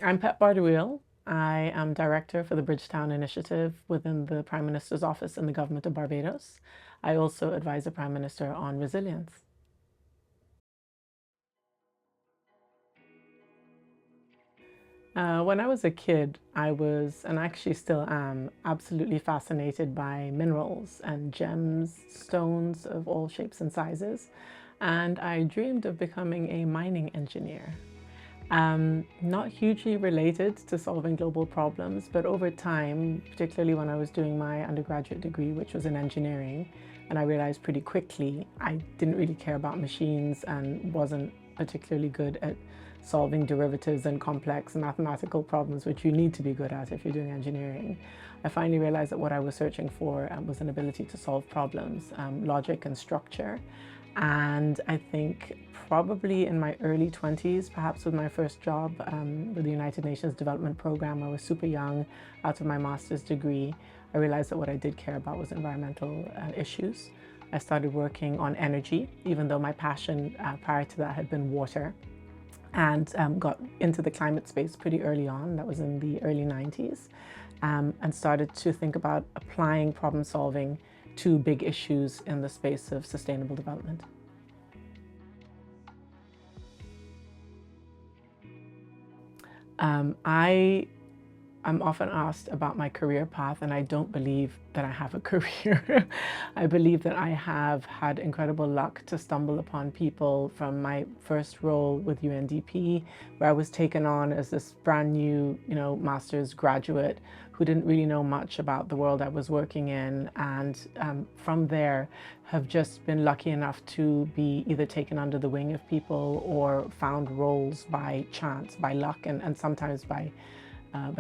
I'm Pep Bardouille. I am director for the Bridgetown Initiative within the Prime Minister's office in the government of Barbados. I also advise the Prime Minister on resilience. When I was a kid, I was, and actually still am, absolutely fascinated by minerals and gems, stones of all shapes and sizes. And I dreamed of becoming a mining engineer. Not hugely related to solving global problems, but over time, particularly when I was doing my undergraduate degree, which was in engineering, and I realized pretty quickly I didn't really care about machines and wasn't particularly good at solving derivatives and complex mathematical problems, which you need to be good at if you're doing engineering. I finally realized that what I was searching for was an ability to solve problems, logic and structure. And I think probably in my early 20s, perhaps with my first job with the United Nations Development Program, I was super young, out of my master's degree. I realized that what I did care about was environmental issues. I started working on energy, even though my passion prior to that had been water, and got into the climate space pretty early on. That was in the early 90s, and started to think about applying problem solving to big issues in the space of sustainable development. I'm often asked about my career path, and I don't believe that I have a career. I believe that I have had incredible luck to stumble upon people from my first role with UNDP, where I was taken on as this brand new, master's graduate who didn't really know much about the world I was working in. And from there, have just been lucky enough to be either taken under the wing of people or found roles by chance, by luck, and sometimes by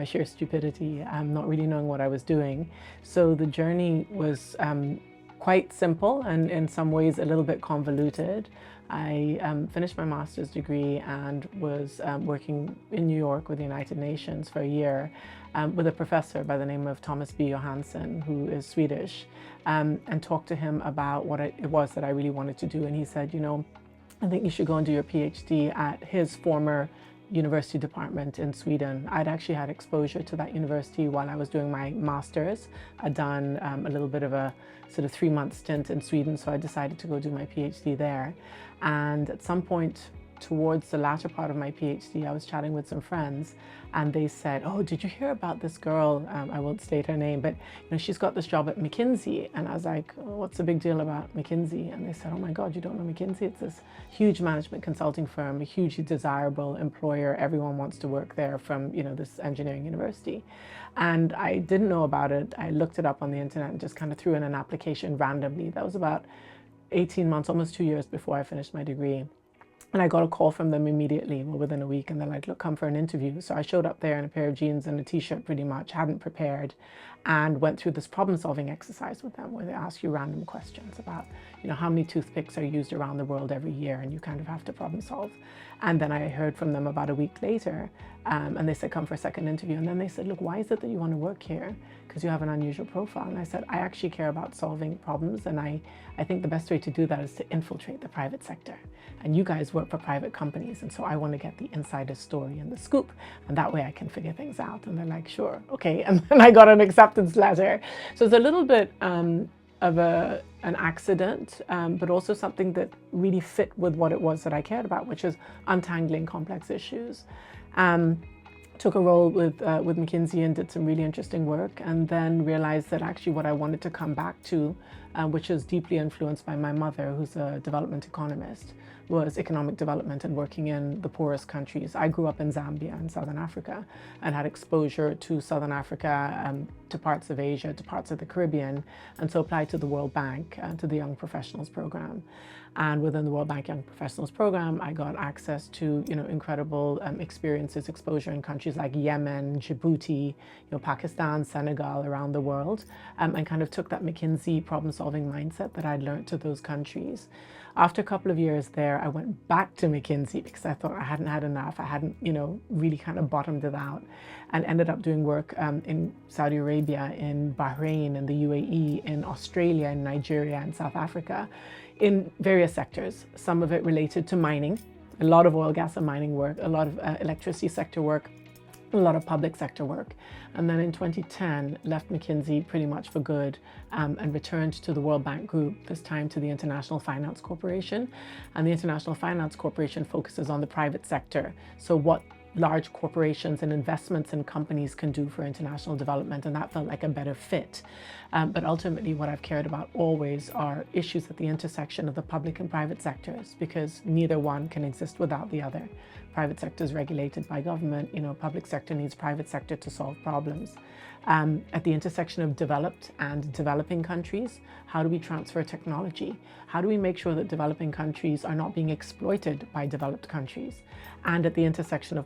sheer stupidity, not really knowing what I was doing. So the journey was quite simple and in some ways a little bit convoluted. I finished my master's degree and was working in New York with the United Nations for a year with a professor by the name of Thomas B. Johansson, who is Swedish, and talked to him about what it was that I really wanted to do. And he said, I think you should go and do your PhD at his former university department in Sweden. I'd actually had exposure to that university while I was doing my master's. I'd done a little bit of a sort of 3-month stint in Sweden, so I decided to go do my PhD there. And at some point towards the latter part of my PhD, I was chatting with some friends, and they said, "Oh, did you hear about this girl? I won't state her name, but she's got this job at McKinsey." And I was like, "Oh, what's the big deal about McKinsey?" And they said, "Oh my God, you don't know McKinsey? It's this huge management consulting firm, a hugely desirable employer. Everyone wants to work there from this engineering university." And I didn't know about it. I looked it up on the internet and just kind of threw in an application randomly. That was about 18 months, almost 2 years before I finished my degree. And I got a call from them immediately, within a week, and they're like, "Look, come for an interview." So I showed up there in a pair of jeans and a t-shirt pretty much, hadn't prepared, and went through this problem-solving exercise with them where they ask you random questions about, how many toothpicks are used around the world every year, and you kind of have to problem solve. And then I heard from them about a week later, and they said, "Come for a second interview." And then they said, "Look, why is it that you want to work here? Because you have an unusual profile." And I said, "I actually care about solving problems, and I think the best way to do that is to infiltrate the private sector. And you guys work for private companies, and so I want to get the insider story and the scoop, and that way I can figure things out." And they're like, "Sure, okay." And then I got an acceptance letter. So it's a little bit of an accident, but also something that really fit with what it was that I cared about, which is untangling complex issues. Took a role with McKinsey and did some really interesting work, and then realized that actually what I wanted to come back to, which is deeply influenced by my mother, who's a development economist, was economic development and working in the poorest countries. I grew up in Zambia in Southern Africa and had exposure to Southern Africa, to parts of Asia, to parts of the Caribbean, and so applied to the World Bank, to the Young Professionals Program. And within the World Bank Young Professionals Program, I got access to incredible experiences, exposure in countries like Yemen, Djibouti, Pakistan, Senegal, around the world, and kind of took that McKinsey problem-solving mindset that I'd learned to those countries. After a couple of years there, I went back to McKinsey because I thought I hadn't had enough. I hadn't, really kind of bottomed it out, and ended up doing work in Saudi Arabia, in Bahrain, in the UAE, in Australia, in Nigeria, and South Africa, in various sectors. Some of it related to mining, a lot of oil, gas, and mining work, a lot of electricity sector work, a lot of public sector work. And then in 2010, left McKinsey pretty much for good and returned to the World Bank Group, this time to the International Finance Corporation. And the International Finance Corporation focuses on the private sector. So what large corporations and investments in companies can do for international development, and that felt like a better fit. But ultimately what I've cared about always are issues at the intersection of the public and private sectors, because neither one can exist without the other. Private sector is regulated by government, public sector needs private sector to solve problems. At the intersection of developed and developing countries, how do we transfer technology? How do we make sure that developing countries are not being exploited by developed countries? And at the intersection of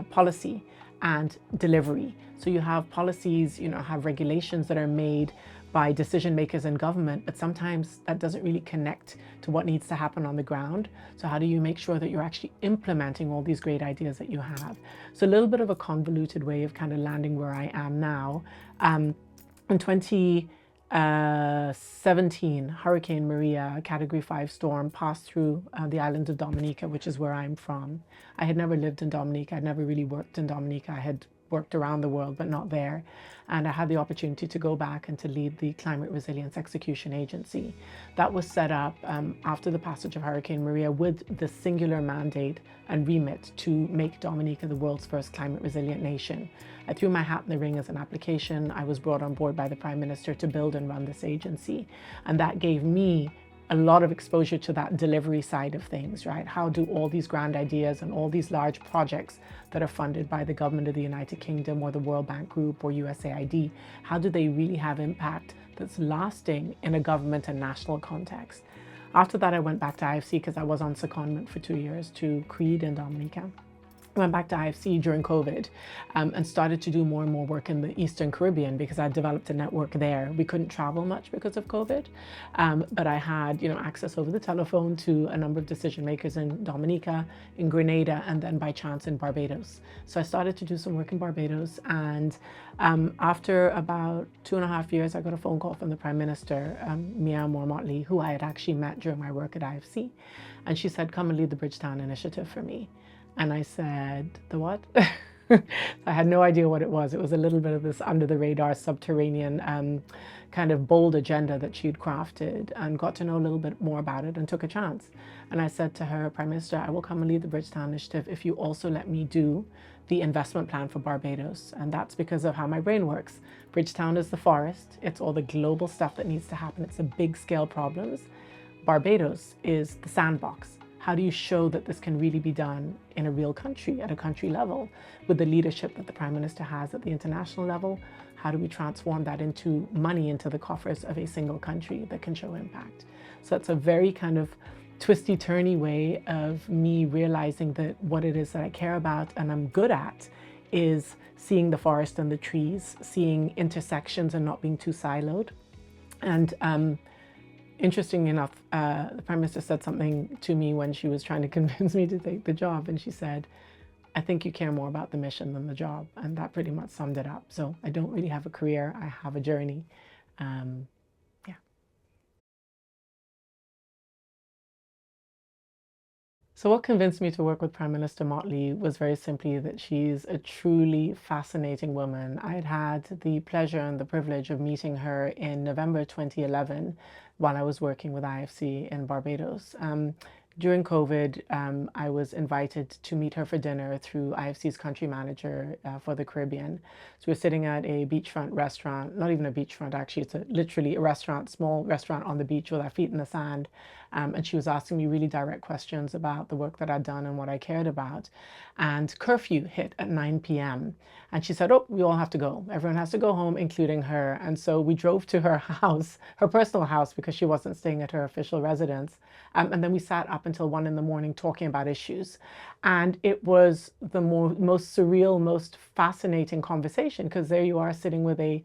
policy and delivery. So you have policies, have regulations that are made by decision makers in government, but sometimes that doesn't really connect to what needs to happen on the ground. So how do you make sure that you're actually implementing all these great ideas that you have? So a little bit of a convoluted way of kind of landing where I am now. In 2017, Hurricane Maria, a Category 5 storm, passed through the island of Dominica, which is where I'm from. I had never lived in Dominica. I'd never really worked in Dominica. I had worked around the world, but not there. And I had the opportunity to go back and to lead the Climate Resilience Execution Agency. That was set up after the passage of Hurricane Maria with the singular mandate and remit to make Dominica the world's first climate resilient nation. I threw my hat in the ring as an application. I was brought on board by the Prime Minister to build and run this agency. And that gave me a lot of exposure to that delivery side of things, right? How do all these grand ideas and all these large projects that are funded by the government of the United Kingdom or the World Bank Group or USAID, how do they really have impact that's lasting in a government and national context? After that, I went back to IFC because I was on secondment for 2 years to CREED in Dominica. I went back to IFC during COVID and started to do more and more work in the Eastern Caribbean because I developed a network there. We couldn't travel much because of COVID, but I had access over the telephone to a number of decision makers in Dominica, in Grenada, and then by chance in Barbados. So I started to do some work in Barbados, and after about 2.5 years, I got a phone call from the Prime Minister, Mia Motley, who I had actually met during my work at IFC, and she said, "Come and lead the Bridgetown Initiative for me." And I said, "The what?" I had no idea what it was. It was a little bit of this under the radar subterranean kind of bold agenda that she'd crafted, and got to know a little bit more about it and took a chance. And I said to her, "Prime Minister, I will come and lead the Bridgetown Initiative if you also let me do the investment plan for Barbados." And that's because of how my brain works. Bridgetown is the forest. It's all the global stuff that needs to happen. It's the big scale problems. Barbados is the sandbox. How do you show that this can really be done in a real country, at a country level, with the leadership that the Prime Minister has at the international level? How do we transform that into money into the coffers of a single country that can show impact? So it's a very kind of twisty, turny way of me realizing that what it is that I care about and I'm good at is seeing the forest and the trees, seeing intersections and not being too siloed. And interesting enough, the Prime Minister said something to me when she was trying to convince me to take the job, and she said, "I think you care more about the mission than the job." And that pretty much summed it up. So I don't really have a career, I have a journey. Yeah. So what convinced me to work with Prime Minister Motley was very simply that she's a truly fascinating woman. I had had the pleasure and the privilege of meeting her in November 2011 while I was working with IFC in Barbados. During COVID, I was invited to meet her for dinner through IFC's country manager for the Caribbean. So we're sitting at a beachfront restaurant, not even a beachfront actually, it's literally a restaurant, small restaurant on the beach with our feet in the sand. And she was asking me really direct questions about the work that I'd done and what I cared about. And curfew hit at 9 p.m. And she said, "Oh, we all have to go. Everyone has to go home, including her." And so we drove to her house, her personal house, because she wasn't staying at her official residence. And then we sat up until 1 in the morning talking about issues. And it was the most surreal, most fascinating conversation, because there you are sitting with a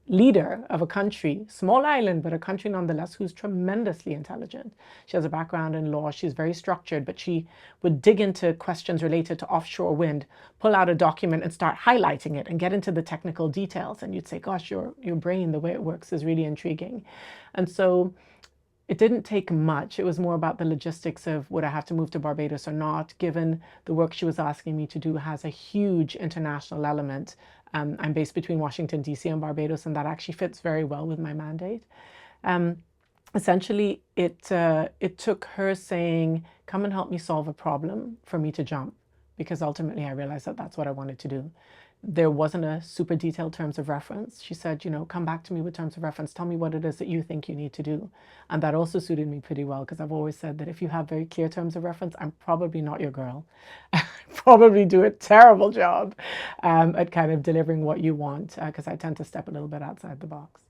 leader of a country, small island, but a country nonetheless, who's tremendously intelligent. She has a background in law. She's very structured, but she would dig into questions related to offshore wind, pull out a document and start highlighting it and get into the technical details. And you'd say, "Gosh, your brain, the way it works is really intriguing." And so it didn't take much. It was more about the logistics of would I have to move to Barbados or not, given the work she was asking me to do has a huge international element. I'm based between Washington, D.C. and Barbados, and that actually fits very well with my mandate. Um, Essentially, it took her saying, come and help me solve a problem for me to jump, because ultimately I realized that that's what I wanted to do. There wasn't a super detailed terms of reference. She said, come back to me with terms of reference. Tell me what it is that you think you need to do. And that also suited me pretty well, because I've always said that if you have very clear terms of reference, I'm probably not your girl. I probably do a terrible job at kind of delivering what you want, because I tend to step a little bit outside the box.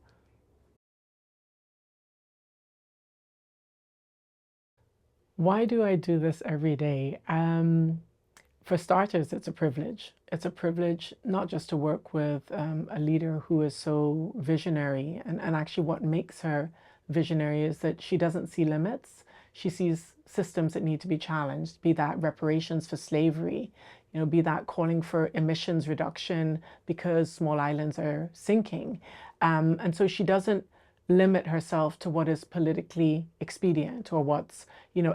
Why do I do this every day? For starters, it's a privilege. It's a privilege not just to work with a leader who is so visionary, and actually what makes her visionary is that she doesn't see limits. She sees systems that need to be challenged, be that reparations for slavery, be that calling for emissions reduction because small islands are sinking. And so she doesn't limit herself to what is politically expedient or what's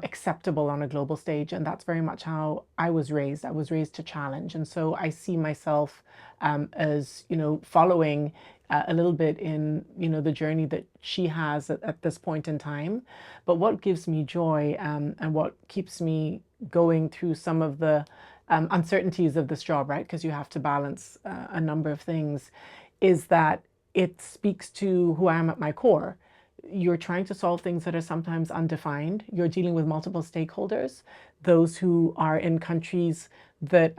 acceptable on a global stage. And that's very much how I was raised. I was raised to challenge, and so I see myself as following a little bit in the journey that she has at this point in time. But what gives me joy and what keeps me going through some of the uncertainties of this job, right? Because you have to balance a number of things, is that it speaks to who I am at my core. You're trying to solve things that are sometimes undefined. You're dealing with multiple stakeholders, those who are in countries that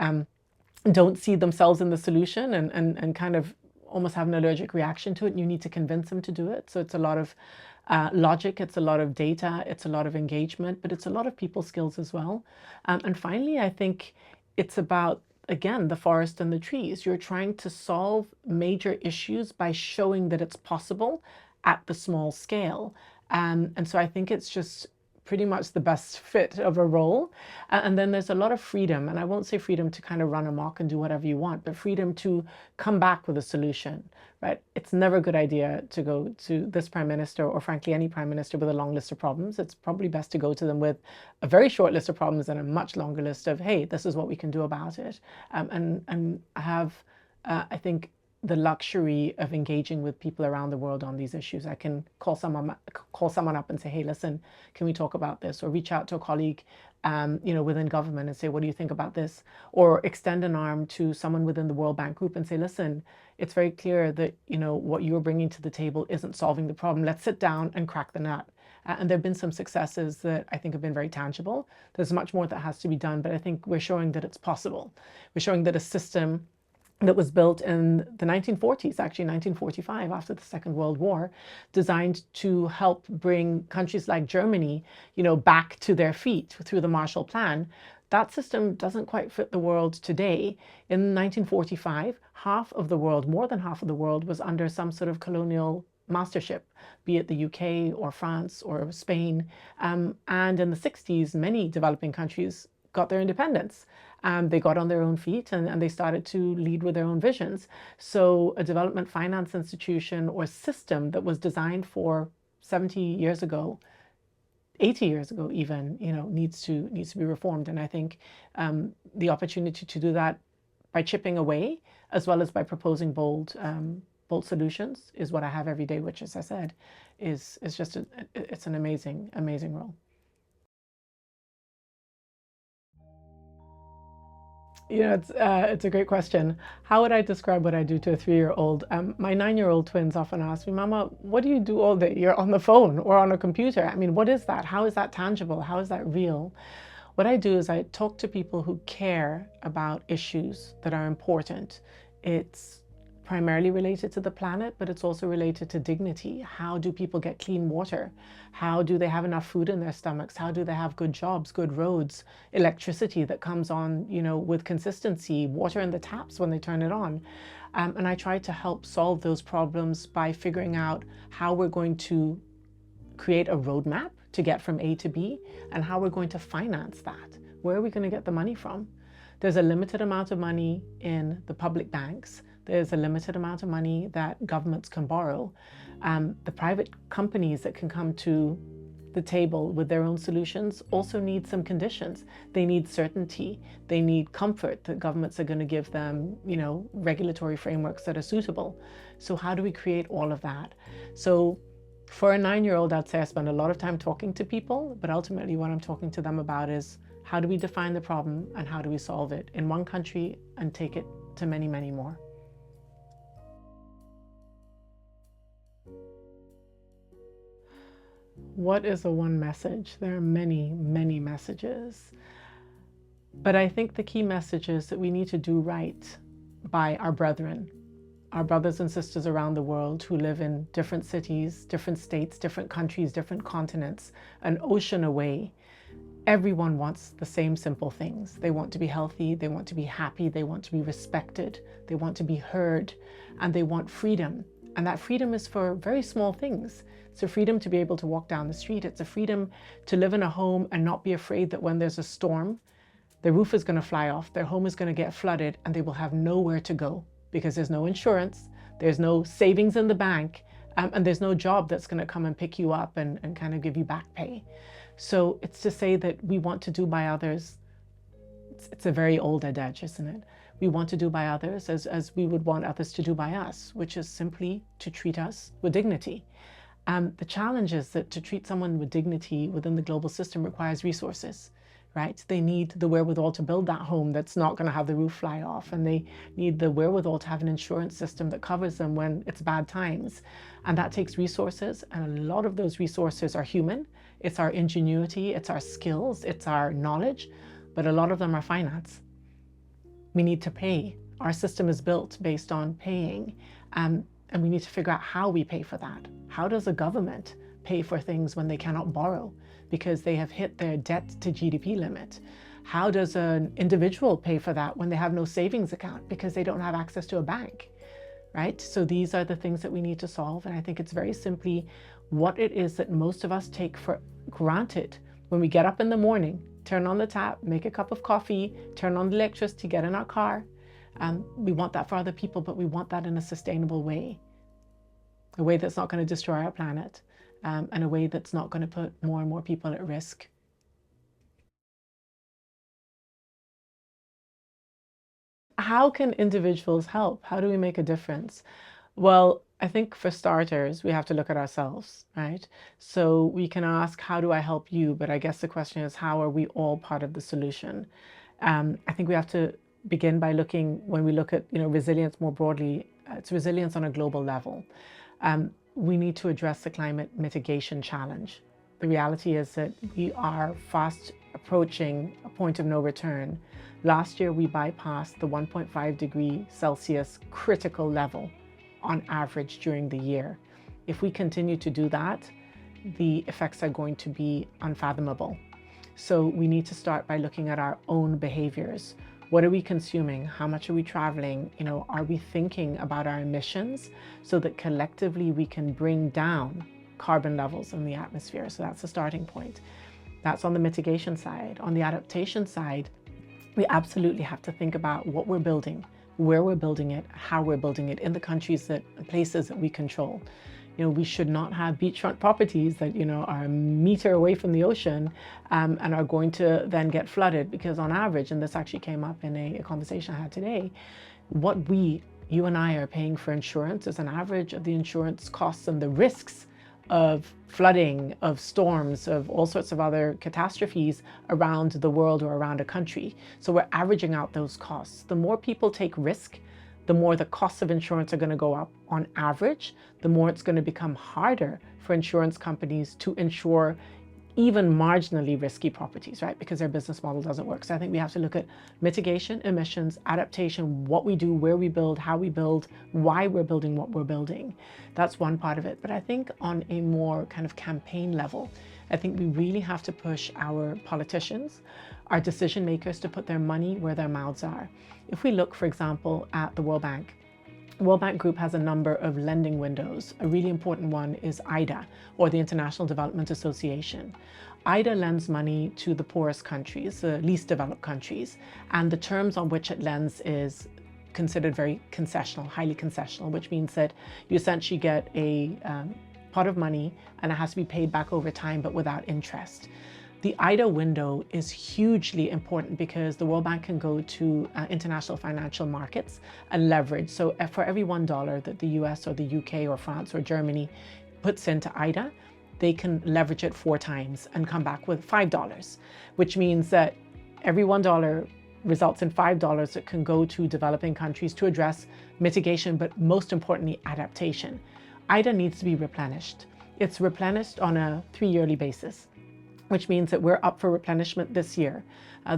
don't see themselves in the solution and kind of almost have an allergic reaction to it, and you need to convince them to do it. So it's a lot of logic, it's a lot of data, it's a lot of engagement, but it's a lot of people skills as well. And finally, I think it's about, again, the forest and the trees. You're trying to solve major issues by showing that it's possible at the small scale. And so I think it's just pretty much the best fit of a role. And then there's a lot of freedom, and I won't say freedom to kind of run amok and do whatever you want, but freedom to come back with a solution, right? It's never a good idea to go to this prime minister, or frankly any prime minister, with a long list of problems. It's probably best to go to them with a very short list of problems and a much longer list of, hey, this is what we can do about it. And I have, I think, the luxury of engaging with people around the world on these issues. I can call someone up and say, hey, listen, can we talk about this? Or reach out to a colleague, within government and say, what do you think about this? Or extend an arm to someone within the World Bank Group and say, listen, it's very clear that, what you're bringing to the table isn't solving the problem. Let's sit down and crack the nut. And there have been some successes that I think have been very tangible. There's much more that has to be done, but I think we're showing that it's possible. We're showing that a system that was built in the 1940s, actually 1945, after the Second World War, designed to help bring countries like Germany, back to their feet through the Marshall Plan. That system doesn't quite fit the world today. In 1945, half of the world, more than half of the world, was under some sort of colonial mastership, be it the UK or France or Spain. And in the 60s, many developing countries got their independence. They got on their own feet and they started to lead with their own visions. So a development finance institution or system that was designed for 70 years ago, 80 years ago even, needs to be reformed. And I think the opportunity to do that by chipping away, as well as by proposing bold solutions, is what I have every day, which, as I said, is just it's an amazing role. It's a great question. How would I describe what I do to a 3-year-old? My 9-year-old twins often ask me, Mama, what do you do all day? You're on the phone or on a computer. I mean, what is that? How is that tangible? How is that real? What I do is I talk to people who care about issues that are important. It's primarily related to the planet, but it's also related to dignity. How do people get clean water? How do they have enough food in their stomachs? How do they have good jobs, good roads, electricity that comes on, with consistency, water in the taps when they turn it on? And I try to help solve those problems by figuring out how we're going to create a roadmap to get from A to B, and how we're going to finance that. Where are we going to get the money from? There's a limited amount of money in the public banks. There's a limited amount of money that governments can borrow. The private companies that can come to the table with their own solutions also need some conditions. They need certainty. They need comfort that governments are going to give them, regulatory frameworks that are suitable. So how do we create all of that? So for a 9-year-old, I'd say I spend a lot of time talking to people, but ultimately what I'm talking to them about is how do we define the problem and how do we solve it in one country and take it to many, many more. What is the one message? There are many, many messages. But I think the key message is that we need to do right by our brethren, our brothers and sisters around the world who live in different cities, different states, different countries, different continents, an ocean away. Everyone wants the same simple things. They want to be healthy, they want to be happy, they want to be respected, they want to be heard, and they want freedom. And that freedom is for very small things. It's a freedom to be able to walk down the street. It's a freedom to live in a home and not be afraid that when there's a storm, the roof is going to fly off, their home is going to get flooded, and they will have nowhere to go because there's no insurance, there's no savings in the bank, and there's no job that's going to come and pick you up and kind of give you back pay. So it's to say that we want to do by others. It's a very old adage, isn't it? We want to do by others as we would want others to do by us, which is simply to treat us with dignity. The challenge is that to treat someone with dignity within the global system requires resources, right? They need the wherewithal to build that home that's not going to have the roof fly off, and they need the wherewithal to have an insurance system that covers them when it's bad times. And that takes resources, and a lot of those resources are human. It's our ingenuity, it's our skills, it's our knowledge, but a lot of them are finance. We need to pay. Our system is built based on paying, and we need to figure out how we pay for that. How does a government pay for things when they cannot borrow because they have hit their debt to GDP limit? How does an individual pay for that when they have no savings account because they don't have access to a bank, right? So these are the things that we need to solve. And I think it's very simply what it is that most of us take for granted when we get up in the morning, turn on the tap, make a cup of coffee, turn on the electricity, get in our car. We want that for other people, but we want that in a sustainable way, a way that's not going to destroy our planet, and a way that's not going to put more and more people at risk. How can individuals help? How do we make a difference? Well, I think for starters, we have to look at ourselves, right? So we can ask, how do I help you? But I guess the question is, how are we all part of the solution? I think we have to begin by looking, when we look at resilience more broadly, it's resilience on a global level. We need to address the climate mitigation challenge. The reality is that we are fast approaching a point of no return. Last year, we bypassed the 1.5 degree Celsius critical level on average during the year. If we continue to do that, the effects are going to be unfathomable. So we need to start by looking at our own behaviors. What are we consuming? How much are we traveling? Are we thinking about our emissions so that collectively we can bring down carbon levels in the atmosphere? So that's the starting point. That's on the mitigation side. On the adaptation side, we absolutely have to think about what we're building, where we're building it, how we're building it in the countries places that we control. We should not have beachfront properties that, are a meter away from the ocean and are going to then get flooded because on average, and this actually came up in a conversation I had today, what you and I are paying for insurance is an average of the insurance costs and the risks of flooding, of storms, of all sorts of other catastrophes around the world or around a country. So we're averaging out those costs. The more people take risk, the more the costs of insurance are going to go up on average, the more it's going to become harder for insurance companies to insure even marginally risky properties, right? Because their business model doesn't work. So I think we have to look at mitigation, emissions, adaptation, what we do, where we build, how we build, why we're building what we're building. That's one part of it. But I think on a more kind of campaign level, I think we really have to push our politicians, our decision makers to put their money where their mouths are. If we look, for example, at the World Bank Group has a number of lending windows. A really important one is IDA, or the International Development Association. IDA lends money to the poorest countries, the least developed countries, and the terms on which it lends is considered very concessional, highly concessional, which means that you essentially get a pot of money, and it has to be paid back over time, but without interest. The IDA window is hugely important because the World Bank can go to international financial markets and leverage. So for every $1 that the US or the UK or France or Germany puts into IDA, they can leverage it 4 times and come back with $5, which means that every $1 results in $5 that can go to developing countries to address mitigation, but most importantly, adaptation. IDA needs to be replenished. It's replenished on a 3-yearly basis, which means that we're up for replenishment this year.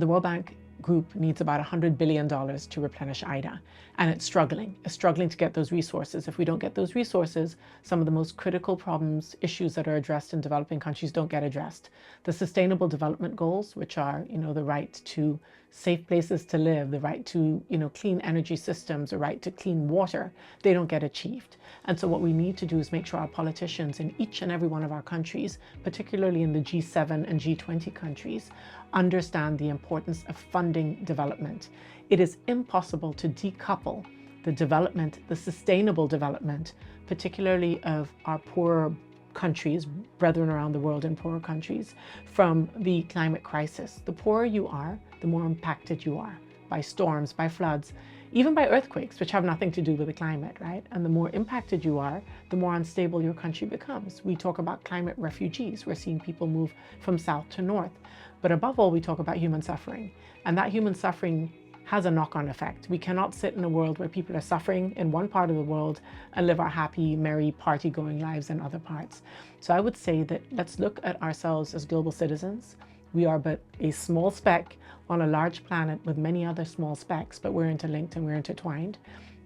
The World Bank Group needs about $100 billion to replenish IDA, and it's struggling to get those resources. If we don't get those resources, some of the most critical problems, issues that are addressed in developing countries don't get addressed. The Sustainable Development Goals, which are, the right to safe places to live, the right to, clean energy systems, the right to clean water, they don't get achieved. And so what we need to do is make sure our politicians in each and every one of our countries, particularly in the G7 and G20 countries, understand the importance of funding development. It is impossible to decouple the development, the sustainable development, particularly of our poorer countries, brethren around the world in poorer countries, from the climate crisis. The poorer you are, the more impacted you are by storms, by floods, even by earthquakes, which have nothing to do with the climate, right? And the more impacted you are, the more unstable your country becomes. We talk about climate refugees. We're seeing people move from south to north. But above all, we talk about human suffering. And that human suffering has a knock-on effect. We cannot sit in a world where people are suffering in one part of the world and live our happy, merry, party-going lives in other parts. So I would say that let's look at ourselves as global citizens. We are but a small speck on a large planet with many other small specks, but we're interlinked and we're intertwined.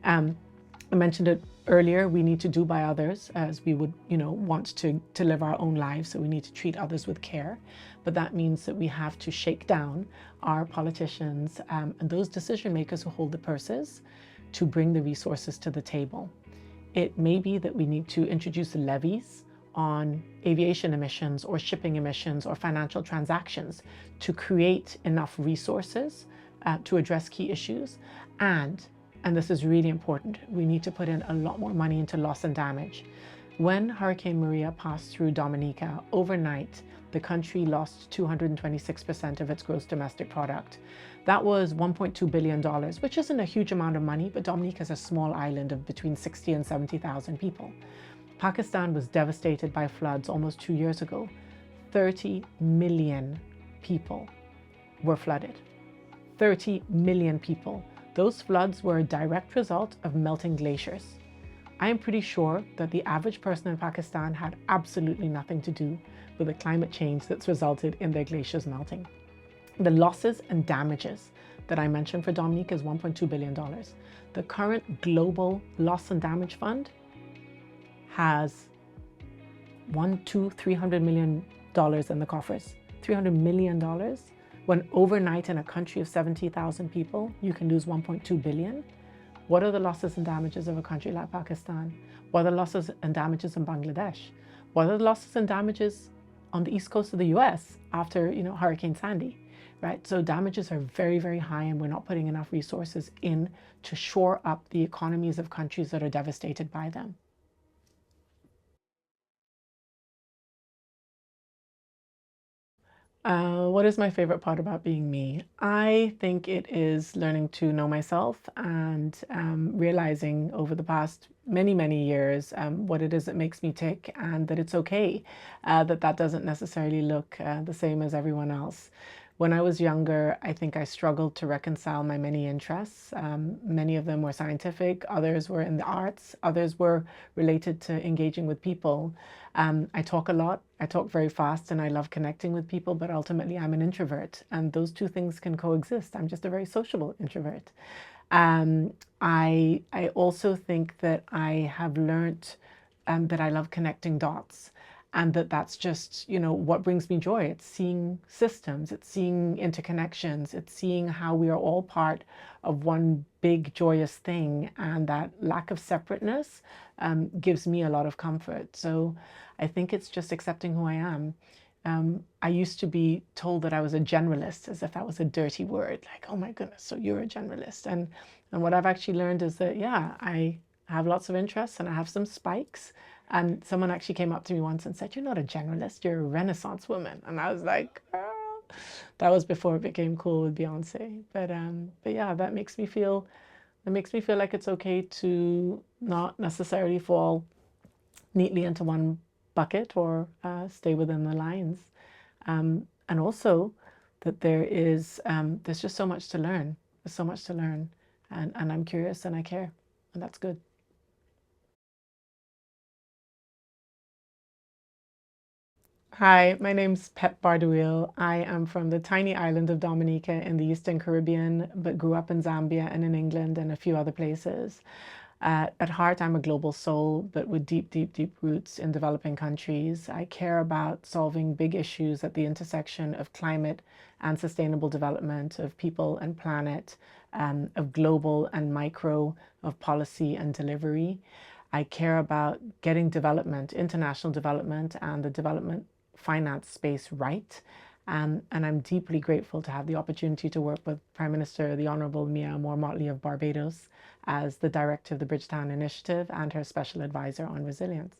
I mentioned it earlier, we need to do by others as we would, want to live our own lives. So we need to treat others with care. But that means that we have to shake down our politicians and those decision makers who hold the purses to bring the resources to the table. It may be that we need to introduce levies on aviation emissions or shipping emissions or financial transactions to create enough resources to address key issues. And this is really important, we need to put in a lot more money into loss and damage. When Hurricane Maria passed through Dominica, overnight, the country lost 226% of its gross domestic product. That was $1.2 billion, which isn't a huge amount of money, but Dominica is a small island of between 60 and 70,000 people. Pakistan was devastated by floods almost 2 years ago. 30 million people were flooded. 30 million people. Those floods were a direct result of melting glaciers. I am pretty sure that the average person in Pakistan had absolutely nothing to do with the climate change that's resulted in their glaciers melting. The losses and damages that I mentioned for Dominica is $1.2 billion. The current global loss and damage fund has $300 million in the coffers. $300 million. When overnight in a country of 70,000 people, you can lose 1.2 billion. What are the losses and damages of a country like Pakistan? What are the losses and damages in Bangladesh? What are the losses and damages on the east coast of the US after, Hurricane Sandy, right? So damages are very, very high, and we're not putting enough resources in to shore up the economies of countries that are devastated by them. What is my favorite part about being me? I think it is learning to know myself and realizing over the past many, many years what it is that makes me tick, and that it's okay that doesn't necessarily look the same as everyone else. When I was younger, I think I struggled to reconcile my many interests. Many of them were scientific, others were in the arts, others were related to engaging with people. I talk a lot, I talk very fast, and I love connecting with people, but ultimately I'm an introvert, and those two things can coexist. I'm just a very sociable introvert. I also think that I have learned that I love connecting dots. And that's just, what brings me joy. It's seeing systems, it's seeing interconnections, it's seeing how we are all part of one big joyous thing. And that lack of separateness gives me a lot of comfort. So I think it's just accepting who I am. I used to be told that I was a generalist, as if that was a dirty word, like, oh my goodness, so you're a generalist. And what I've actually learned is that, yeah, I have lots of interests and I have some spikes. And someone actually came up to me once and said, "You're not a generalist, you're a Renaissance woman." And I was like, "Ah." That was before it became cool with Beyonce. But yeah, that makes me feel like it's okay to not necessarily fall neatly into one bucket or stay within the lines. And also that there's just so much to learn. There's so much to learn, and I'm curious and I care, and that's good. Hi, my name's Pep Bardouille. I am from the tiny island of Dominica in the Eastern Caribbean, but grew up in Zambia and in England and a few other places. At heart, I'm a global soul, but with deep, deep, deep roots in developing countries. I care about solving big issues at the intersection of climate and sustainable development, of people and planet, of global and micro, of policy and delivery. I care about getting development, international development, and the development finance space right. And I'm deeply grateful to have the opportunity to work with Prime Minister the Honourable Mia Motley of Barbados as the director of the Bridgetown Initiative and her special advisor on resilience.